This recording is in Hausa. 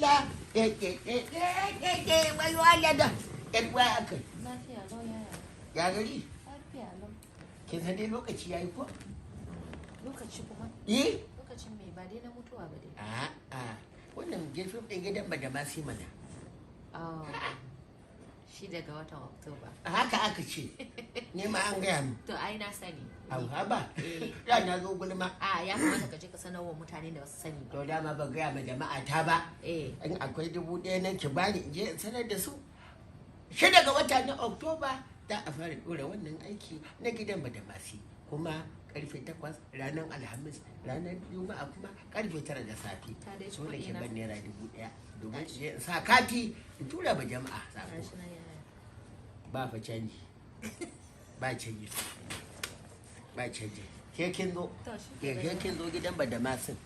Allah wai wala da ƴar uwa aka Lafiya lau yaya. ya gari Lafiya lau. kin san dai lokaci yayi ko Lokaci kuma? Lokacin me ba dai na mutuwa ba dai. a'a wannan girfin ɗin gidan ba da masu mana Oh. Shi daga watan Oktoba. haka aka ce ni ma an gaya mu To ai na sani. abu haba Eh. da na zo gulma A ya kamata ka je ka sanarwa mutane da wasu sani ba. to dama ban gaya ma jama'a ta ba Eh. in akwai 1,000 nan ki bani in je in sanar da su shi daga wata na oktoba za a fara dora wannan aiki na gidan badamasi kuma karfe 8 ranar alhamis ranar juma'a kuma karfe 9 da safe Ta dai ci dole kuɗi ki na. ban naira 1,000 domin in je in sa kati in tura ba jama'a sako Gashi nan yaya. ba fa canji ba canji ba canji ke kin zo To shi ke kin zo gidan badamasin